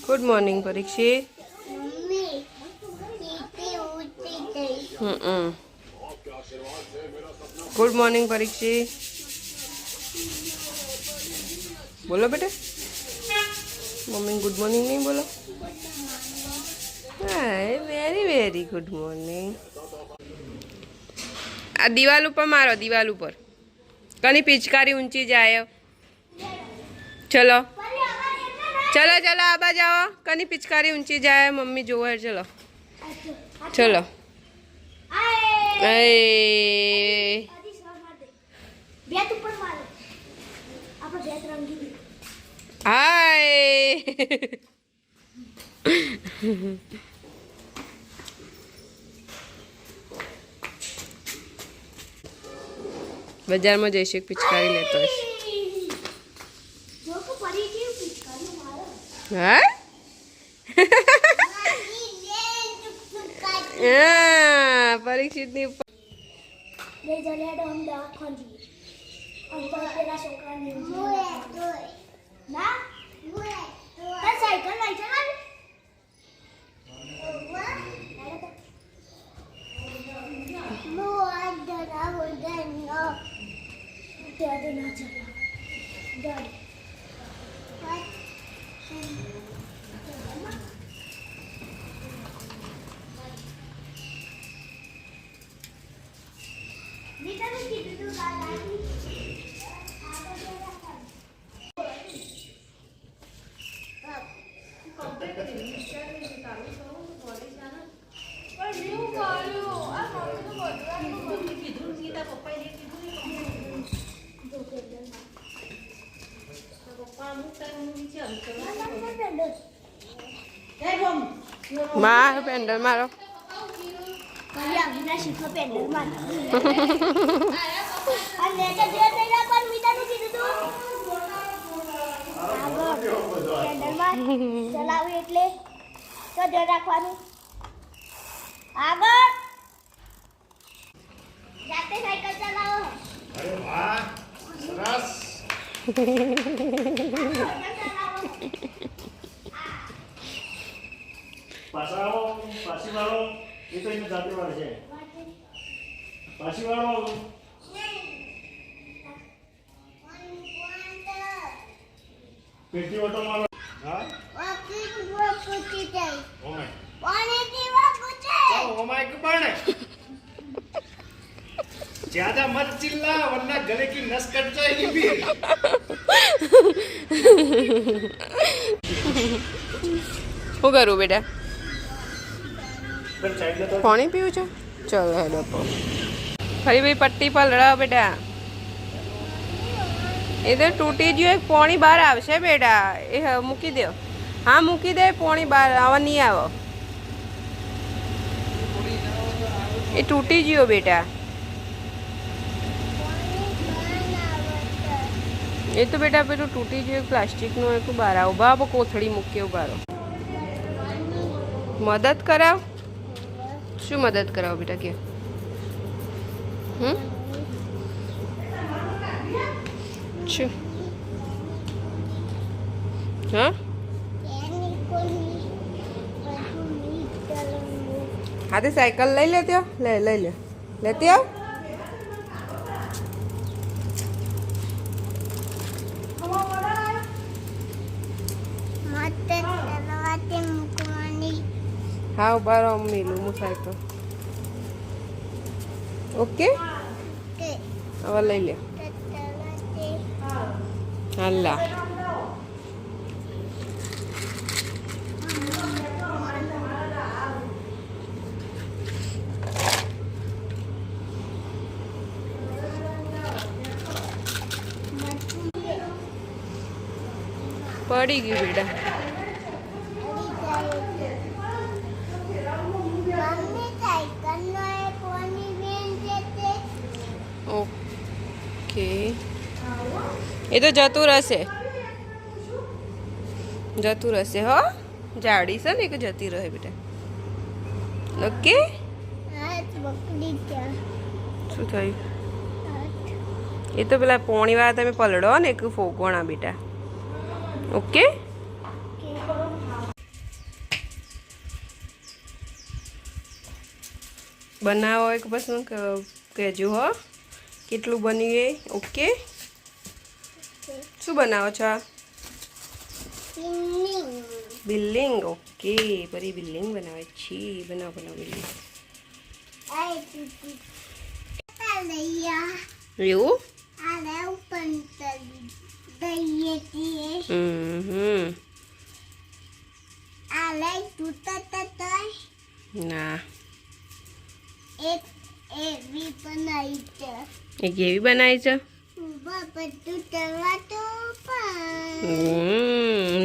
Good morning Parikshit. Good morning Parikshit. बोलो बेटे, mummy good morning नहीं बोलो। Very very good morning. आ दीवाल ऊपर मारो, दीवाल ऊपर कनी पिचकारी ऊंची जाए। चलो चलो चलो आबा जाओ, कनी पिचकारी ऊंची जाए, मम्मी जो है। चलो चलो हाय बाजार में जैसे पिचकारी लेते परीक्षित मारो पेंडल मारो। ચલાવી એટલે તો ધ્યાન રાખવાનું આગળ જાતે સાયકલ ચલાવો। અરે વાહ સરસ। પાછાઓ પાછી વાળો એ તો એને જાતે વાળે છે પાછી વાળો પેટી ઓટો મારો હા વાકી વો પૂછી જાય ઓમે પાણી પીવા પૂછે ઓમાય કે પાણે ज्यादा मत चिल्ला वरना गले की नस कट जाएगी फिर। શું કરું બેટા? પાણી પીવું છે? ચલો હેલો ફરી ભાઈ પટ્ટી પર લડાવ બેટા। એ તો તૂટી ગયું, એક પાણી બહાર આવશે બેટા, એ મૂકી દો। હા મૂકી દે, પાણી બહાર આવા નહીં આવો, એ તૂટી ગયો બેટા। એ તો બેટા પેલું તૂટી ગયું પ્લાસ્ટિકનું, એક બહાર આવો બાપ, કોથળી મૂકી ઉભારો। મદદ કરાવ? શું મદદ કરાવો બેટા કે? શું હા હા તે સાયકલ લઈ લેતી હો, લઈ લે લેતી આવ। हाँ बार मिलू मु साइकिल ओके अब ले ले हल्ला पड़ी गई बेटा। ओके ये तो जतु रहશે, जतु रहશે हो, जाड़ी से ने के जती रहे बेटा। ओके શું થયું? એ તો પેલા પોણી વાળા તમે પલળો ને એક ફોગોણા બેટા। ઓકે બનાવો એક પસંદ કહેજો હો કેટલું બન્યું એ ઓકે શું બનાવો છો આ બિલ્ડિંગ ઓકે પરી બિલ્ડિંગ બનાવે છે બનાવો બનાવો બિલ્ડિંગ એવું ના એક એવી બનાવી છે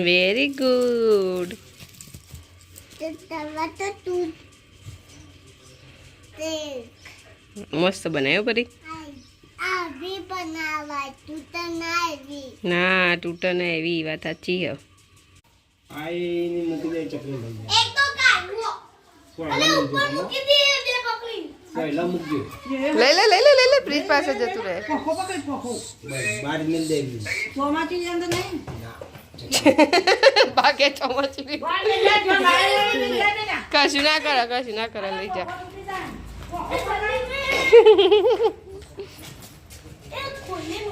વેરી ગુડ મસ્ત બનાવ્યો પરી ના તૂટે ના એવી વાત સાચી હે આઈની મૂકી દે ચકલી લઈ લે પ્લીઝ પાસે જતું રહે બાર મિલ દે બાકે ચોમાચી કશું ના કરે લઈ જા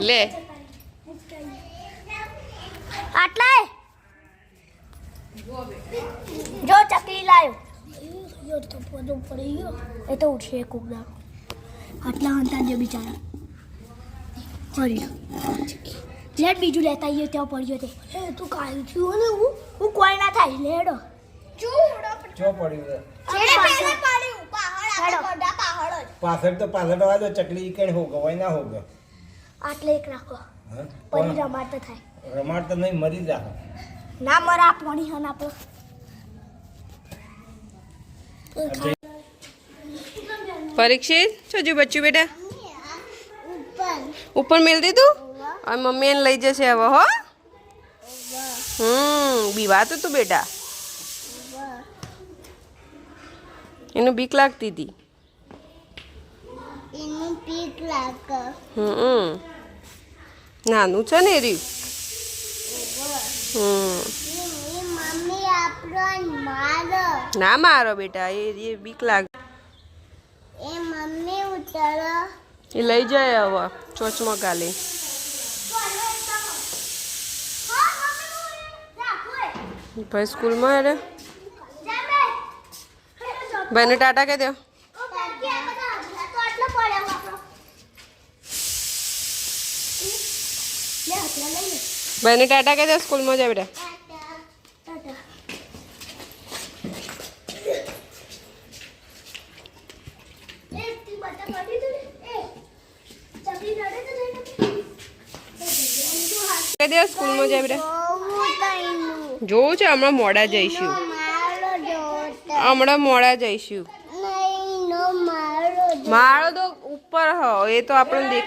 લે આટલા જો ચકલી લાયો તો બધું પડી ગયો એ તો ઉઠશે કુકડા આટલા હંતા જે બિચારા હરી લેટ બીજું લેતા આવીએ ત્યાં પડ્યો તે તું કાયું છું ને હું કોઈ ના થાય લેડો ચો પડ્યું પાછળ તો પાછળ આવા દો ચકલી કઈ હોગો હોય ના હોગો આટલે એક રાખો પછી રમાડ તો થાય રમાડ તો નહીં મરી જા ના મરા પાણી હન આપો परीक्षित छोजू बच्चू बेटा ऊपर मिल दी तू और मम्मी ने लई जैसे अब हो बीवा तो तू बेटा इन्हें बीक लागती थी नानू छे ने री ना मारो बेटा ये बीक लाग એ લઈ જાય હવે ચોચમાં કાલે ભાઈ સ્કૂલમાં અરે ભાઈને ટાટા કહી દો ભાઈને ટાટા કહી દો સ્કૂલમાં જાય બેટા કહી દે સ્કૂલમાં જાય બેટા જોવું છે હમણાં મોડા જઈશું માળો તો ઉપર હો એ તો આપણને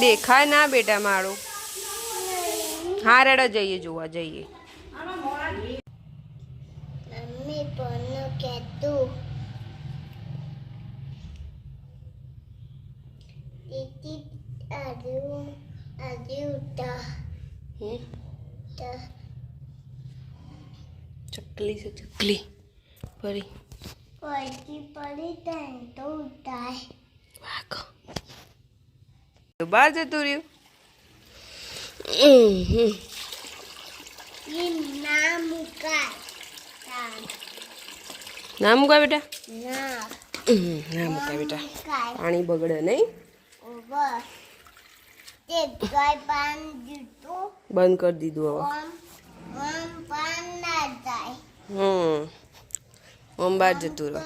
દેખાય ના બેટા માળો હા રેડા જઈએ જોવા જઈએ ચકલી છે ચકલી પરી તો ઉતાય વાઘ બહાર જતું રહ્યું ના મૂકા બેટા ના મૂકા બેટા પાણી બગડે નહીં બંધ કરી દીધું હવે ઓમ બહાર જતું રહે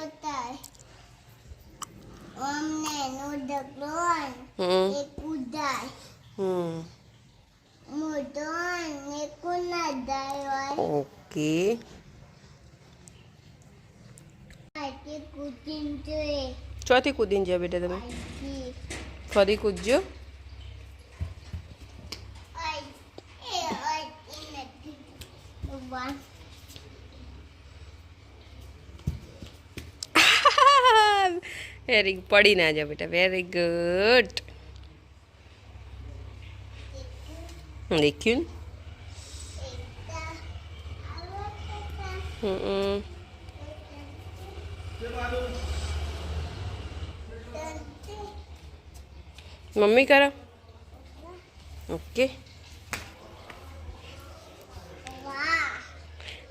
ઓકે ચોથી કૂદીને જાઓ બેટા તમે ફરી કૂદજો વેરી પડી ના જાઓ બેટા વેરી ગુડ દેખ્યું મમ્મી કરો. ઓકે.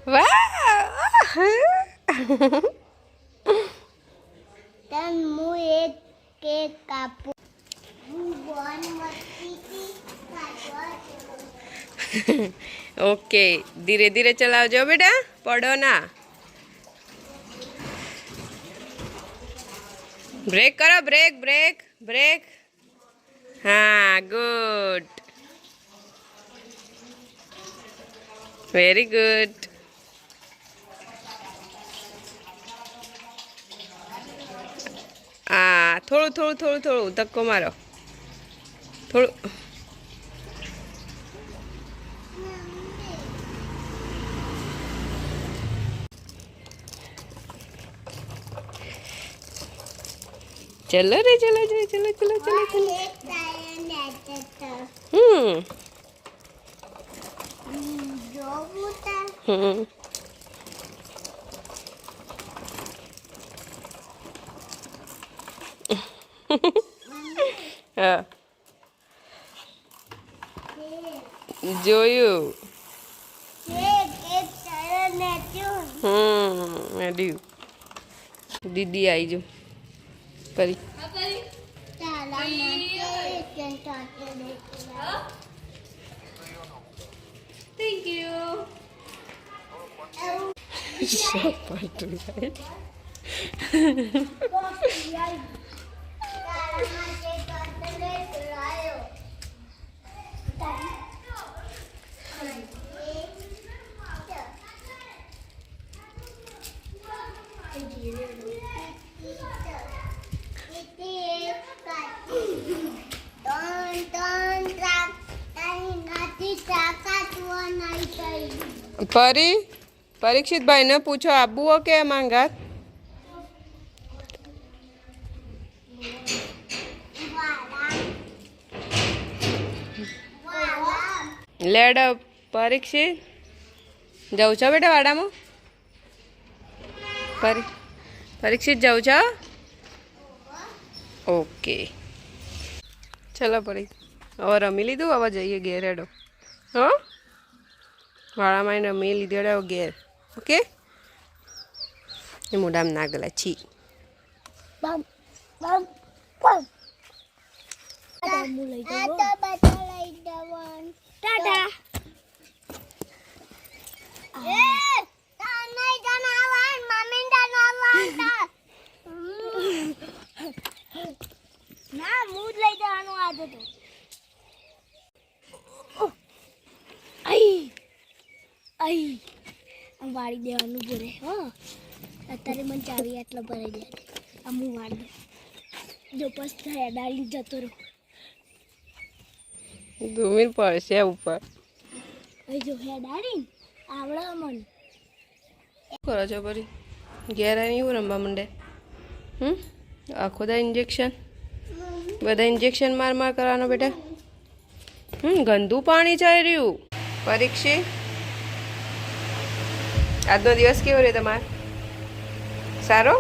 વાહ. તન હું એક કેક કાપું. હું બોન મસ્તી ઓકે, ધીરે ધીરે ચલાવજો બેટા, પડો ના. બ્રેક કરો, બ્રેક બ્રેક બ્રેક. હા, ગુડ, વેરી ગુડ. હા, થોડું થોડું થોડું થોડું ધક્કો મારો, થોડું. ચલો રે, ચલો ચલો ચલો ચલો ચલો ચલો. હમ. હા, જોયું. મેડ્યું. દીદી આવી જો પરી. Thank you. પરીક્ષિત ભાઈને પૂછો આબુ હો કે માંગા. લેડ પરીક્ષિત જાઉં છો બેટા વાડામાં. પરીક્ષિત જાઉં છો. ઓકે, ચલો પરી, હવે રમી લીધું, હવે જઈએ ઘેર હેડો. હો, વાળામાં રમી લીધું, હેડો ઘેર. ઓકે, એ મોઢામાં ના ગલા છી. ટાટા. ના મૂડ લઈ જવાનું આજે તો. આઈ આમ વાળી દેવાનું ભરે. હા, અત્યારે મને ચાવી આટલો ભરાઈ દે. આમ હું વાળી દઉં. જો પસ થયા ડાળી જતો રહો. ધૂમીર પડશે ઉપર. અહીં જો હે ડાળી આવડે મને. શું કરો છો પરી? ઘેર આવીને એવું રમવા માંડે. આખો દા ઇન્જેક્શન, બધા ઇન્જેક્શન માર માર કરવાનો બેટા. ગંદુ પાણી ચાલી રહ્યું. પરીક્ષિત, આજનો દિવસ કેવો રહ્યો તમારે? સારો?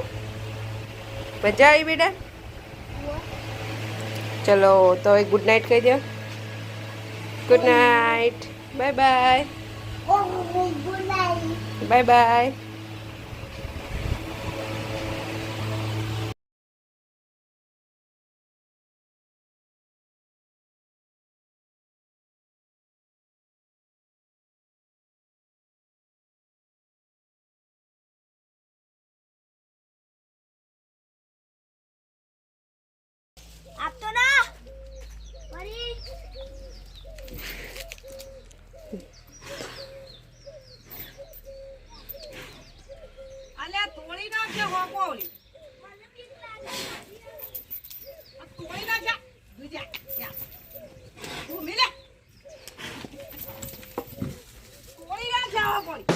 મજા આવી બેટા? ચલો તો હવે ગુડ નાઇટ કહી દો. Good night, bye bye. Bye bye. આપતો ના વરી. અલ્યા તોડી નાખજે હોકોલી. તોડી નાખજા. દુજા. યા. તું મિલે. તોડી નાખજા હોકોલી.